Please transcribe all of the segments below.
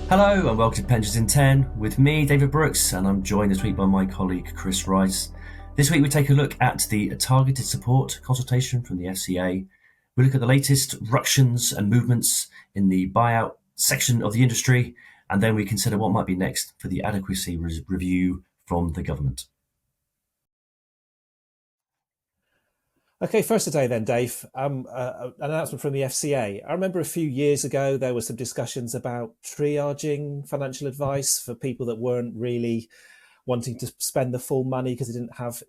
Hello and welcome to Pensions in 10 with me, David Brooks, and I'm joined this week by my colleague Chris Rice. This week we take a look at the targeted support consultation from the FCA. We look at the latest ructions and movements in the buyout section of the industry, and then we consider what might be next for the adequacy review from the government. Okay, first today then, Dave, an announcement from the FCA. I remember a few years ago there were some discussions about triaging financial advice for people that weren't really wanting to spend the full money because they didn't have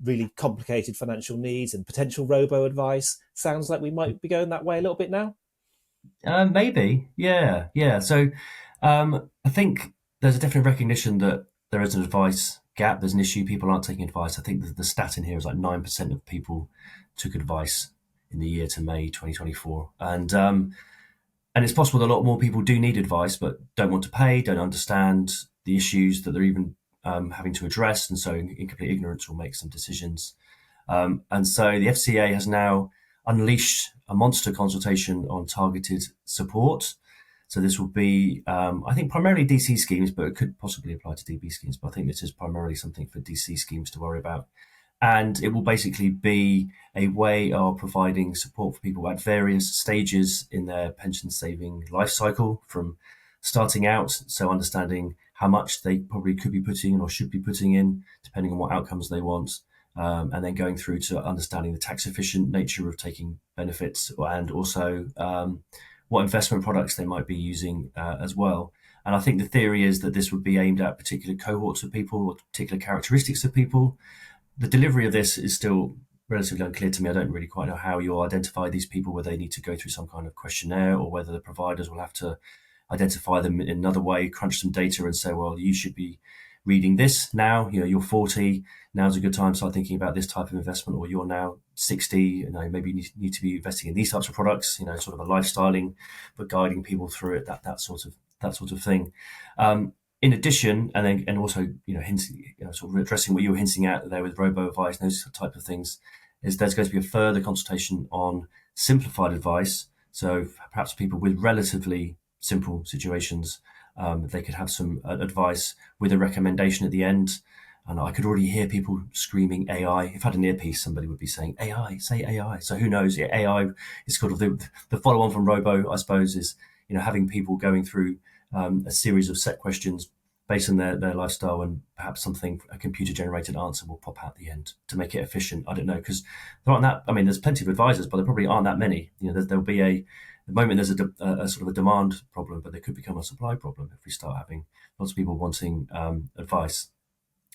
really complicated financial needs and potential robo advice. Sounds like we might be going that way a little bit now. Maybe, yeah. So I think there's a definite recognition that there is an advice gap. There's an issue. People aren't taking advice. I think the stat in here is like 9% of people took advice in the year to May 2024, and it's possible that a lot more people do need advice but don't want to pay, don't understand the issues that they're even having to address, and so in complete ignorance will make some decisions. And so the FCA has now unleashed a monster consultation on targeted support. So this will be, I think, primarily DC schemes, but it could possibly apply to DB schemes. But I think this is primarily something for DC schemes to worry about. And it will basically be a way of providing support for people at various stages in their pension saving life cycle, from starting out, so understanding how much they probably could be putting in or should be putting in, depending on what outcomes they want, and then going through to understanding the tax efficient nature of taking benefits, and also what investment products they might be using as well. And I think the theory is that this would be aimed at particular cohorts of people or particular characteristics of people. The delivery of this is still relatively unclear to me. I don't really quite know how you'll identify these people, whether they need to go through some kind of questionnaire or whether the providers will have to identify them in another way, crunch some data and say, well, you should be reading this now. You're 40, now's a good time to start thinking about this type of investment, or you're now 60, maybe you need to be investing in these types of products, sort of a lifestyling, but guiding people through it, that sort of thing. In addition, and also, hinting, sort of addressing what you were hinting at there with robo advice and those type of things, is there's going to be a further consultation on simplified advice. So perhaps people with relatively simple situations, they could have some advice with a recommendation at the end. And I could already hear people screaming AI. If I had an earpiece, somebody would be saying AI, say AI. So who knows? AI is sort of the follow-on from robo, I suppose, is having people going through a series of set questions based on their lifestyle, and perhaps a computer generated answer will pop out at the end to make it efficient. I don't know, because there aren't that. I mean, there's plenty of advisors, but there probably aren't that many. There'll be at the moment there's a sort of a demand problem, but there could become a supply problem if we start having lots of people wanting advice.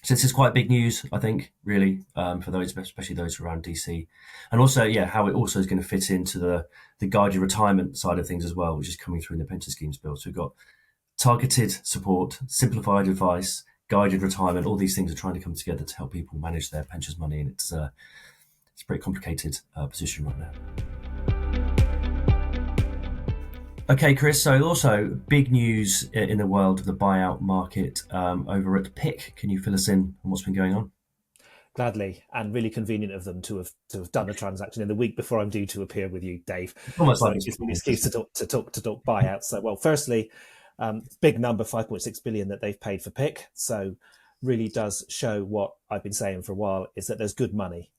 So this is quite big news, I think, really, for those, especially those around DC, and also, how it also is going to fit into the guided retirement side of things as well, which is coming through in the pension schemes bill. So we've got targeted support, simplified advice, guided retirement. All these things are trying to come together to help people manage their pensions money, and it's a pretty complicated position right now. Okay, Chris, so also big news in the world of the buyout market over at PIC. Can you fill us in on what's been going on? Gladly, and really convenient of them to have done a transaction in the week before I'm due to appear with you, Dave. Almost So like it gives me an excuse to talk buyouts. So, well, firstly, big number, 5.6 billion that they've paid for PIC. So really does show what I've been saying for a while, is that there's good money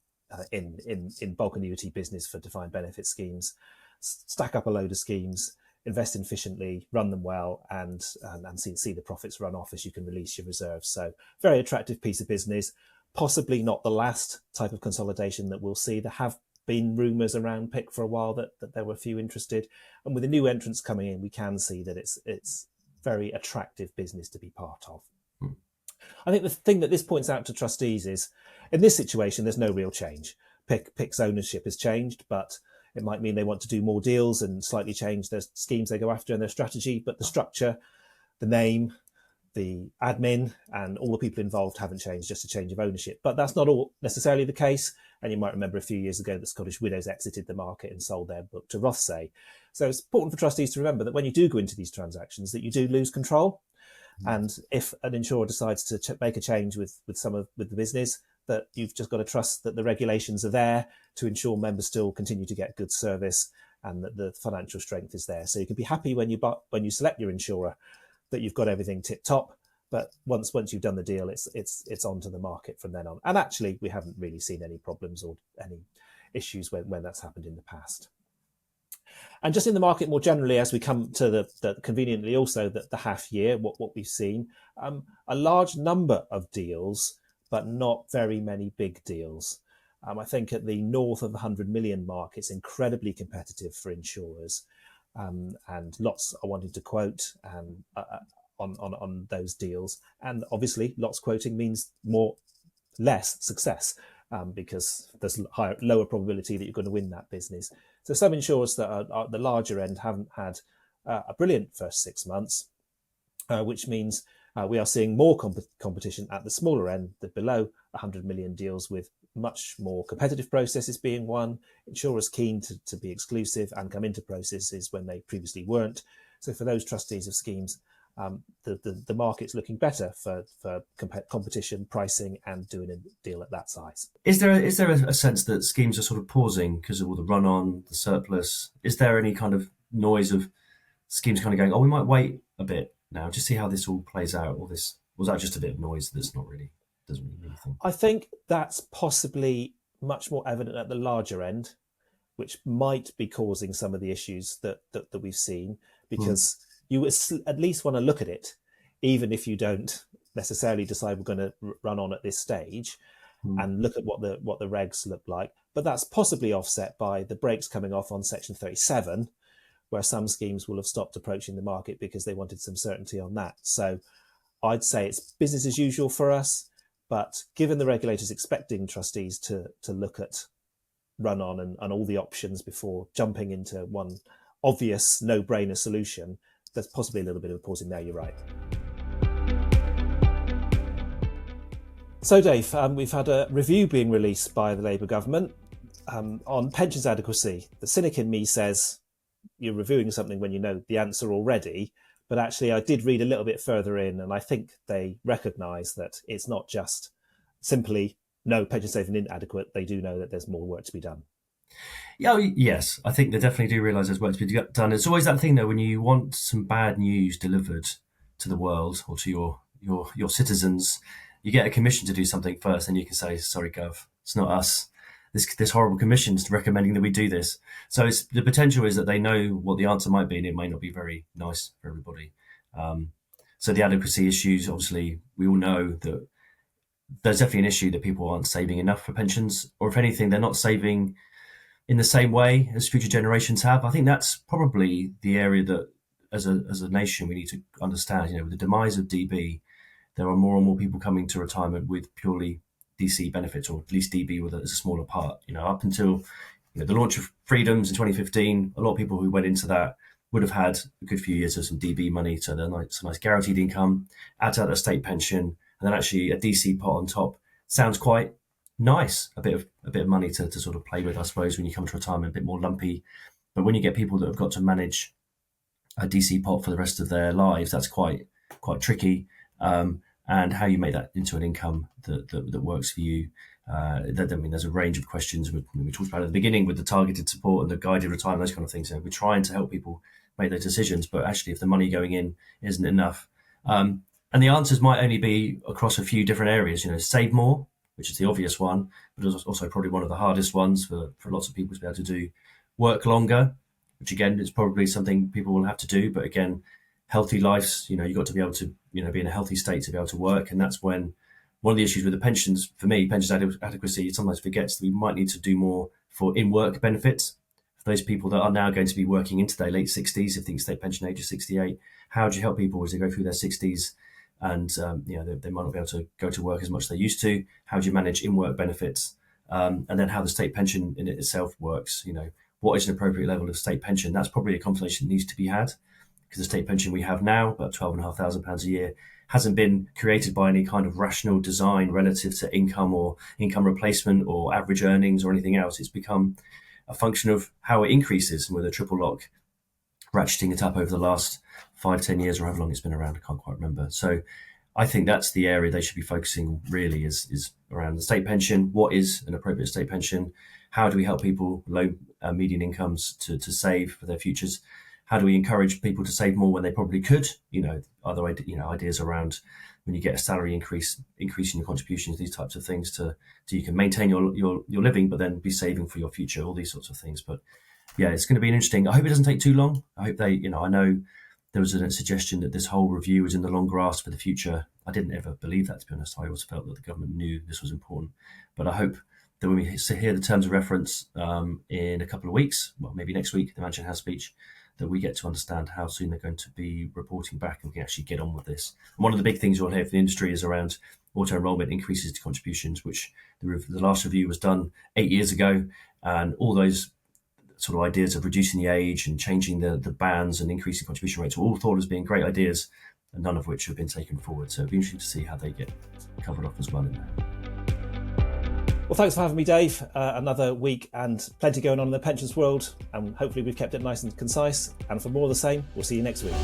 in bulk annuity business for defined benefit schemes. Stack up a load of schemes, invest efficiently, run them well, and see the profits run off as you can release your reserves. So very attractive piece of business. Possibly not the last type of consolidation that we'll see. There have been rumours around PIC for a while that there were a few interested, and with the new entrants coming in, we can see that it's very attractive business to be part of. I think the thing that this points out to trustees is, in this situation, there's no real change. PIC's ownership has changed, but it might mean they want to do more deals and slightly change their schemes they go after and their strategy, but the structure, the name, the admin, and all the people involved haven't changed, just a change of ownership. But that's not all necessarily the case. And you might remember a few years ago that Scottish Widows exited the market and sold their book to Rothsay. So it's important for trustees to remember that when you do go into these transactions, that you do lose control. And if an insurer decides to make a change with the business, that you've just got to trust that the regulations are there to ensure members still continue to get good service and that the financial strength is there. So you can be happy when you select your insurer, that you've got everything tip top. But once you've done the deal, it's onto the market from then on. And actually, we haven't really seen any problems or any issues when that's happened in the past. And just in the market more generally, as we come to the conveniently also the half year, what we've seen, a large number of deals, but not very many big deals. I think at the north of the 100 million mark, it's incredibly competitive for insurers, and lots are wanting to quote on those deals. And obviously, lots quoting means less success, because there's lower probability that you're going to win that business. So some insurers that are at the larger end haven't had a brilliant first 6 months, which means we are seeing more competition at the smaller end, the below 100 million deals, with much more competitive processes being won, insurers keen to be exclusive and come into processes when they previously weren't. So for those trustees of schemes, the market's looking better for competition, pricing, and doing a deal at that size. Is there a sense that schemes are sort of pausing because of all the run-on, the surplus? Is there any kind of noise of schemes kind of going, oh, we might wait a bit now, just see how this all plays out? Or was that just a bit of noise that's doesn't really mean anything? I think that's possibly much more evident at the larger end, which might be causing some of the issues that we've seen, because you at least want to look at it, even if you don't necessarily decide we're going to run on at this stage, and look at what the regs look like. But that's possibly offset by the brakes coming off on Section 37, where some schemes will have stopped approaching the market because they wanted some certainty on that. So I'd say it's business as usual for us, but given the regulators expecting trustees to look at run on and all the options before jumping into one obvious no-brainer solution, there's possibly a little bit of a pause in there, you're right. So Dave, we've had a review being released by the Labour government on pensions adequacy. The cynic in me says you're reviewing something when you know the answer already, but actually I did read a little bit further in, and I think they recognise that it's not just simply no, pension saving inadequate. They do know that there's more work to be done. Yeah, yes, I think they definitely do realise there's work to be done. It's always that thing though, when you want some bad news delivered to the world or to your citizens, you get a commission to do something first, and you can say, sorry, Gov, it's not us. This horrible commission's recommending that we do this. So the potential is that they know what the answer might be, and it may not be very nice for everybody. So the adequacy issues, obviously, we all know that there's definitely an issue that people aren't saving enough for pensions, or if anything, they're not saving in the same way as future generations have. I think that's probably the area that, as a nation, we need to understand. With the demise of DB, there are more and more people coming to retirement with purely DC benefits, or at least DB with it as a smaller part. Up until the launch of Freedoms in 2015, a lot of people who went into that would have had a good few years of some DB money, so they're nice guaranteed income, add to that a state pension, and then actually a DC pot on top sounds quite nice. A bit of money to sort of play with, I suppose, when you come to retirement, a bit more lumpy. But when you get people that have got to manage a DC pot for the rest of their lives, that's quite tricky. And how you make that into an income that works for you. There's a range of questions we talked about at the beginning with the targeted support and the guided retirement, those kind of things. So we're trying to help people make those decisions, but actually if the money going in isn't enough, and the answers might only be across a few different areas, save more, which is the obvious one, but it's also probably one of the hardest ones for lots of people to be able to do. Work longer, which again is probably something people will have to do, but again, healthy lives, you've got to be able to, be in a healthy state to be able to work. And that's when one of the issues with the pensions, for me, pensions adequacy, sometimes forgets that we might need to do more for in-work benefits. For those people that are now going to be working into their late 60s, if the state pension age is 68, how do you help people as they go through their 60s and, they might not be able to go to work as much as they used to? How do you manage in-work benefits? And then how the state pension in itself works, what is an appropriate level of state pension? That's probably a conversation that needs to be had, because the state pension we have now, about £12,500 a year, hasn't been created by any kind of rational design relative to income or income replacement or average earnings or anything else. It's become a function of how it increases, and with a triple lock ratcheting it up over the last 5-10 years, or however long it's been around, I can't quite remember. So I think that's the area they should be focusing really is around the state pension. What is an appropriate state pension? How do we help people low median incomes to save for their futures? how do we encourage people to save more when they probably could? Other ideas around when you get a salary increase, increasing your contributions, these types of things so you can maintain your living, but then be saving for your future, all these sorts of things. But yeah, it's going to be an interesting. I hope it doesn't take too long. I hope I know there was a suggestion that this whole review was in the long grass for the future. I didn't ever believe that, to be honest. I always felt that the government knew this was important. But I hope that when we hear the terms of reference in a couple of weeks, well, maybe next week, the Mansion House speech, that we get to understand how soon they're going to be reporting back and we can actually get on with this. And one of the big things you'll hear from the industry is around auto-enrollment increases to contributions, which the last review was done 8 years ago, and all those sort of ideas of reducing the age and changing the bands and increasing contribution rates were all thought as being great ideas, and none of which have been taken forward. So it'll be interesting to see how they get covered off as well in there. Well, thanks for having me, Dave. Another week and plenty going on in the pensions world, and hopefully we've kept it nice and concise. And for more of the same, we'll see you next week.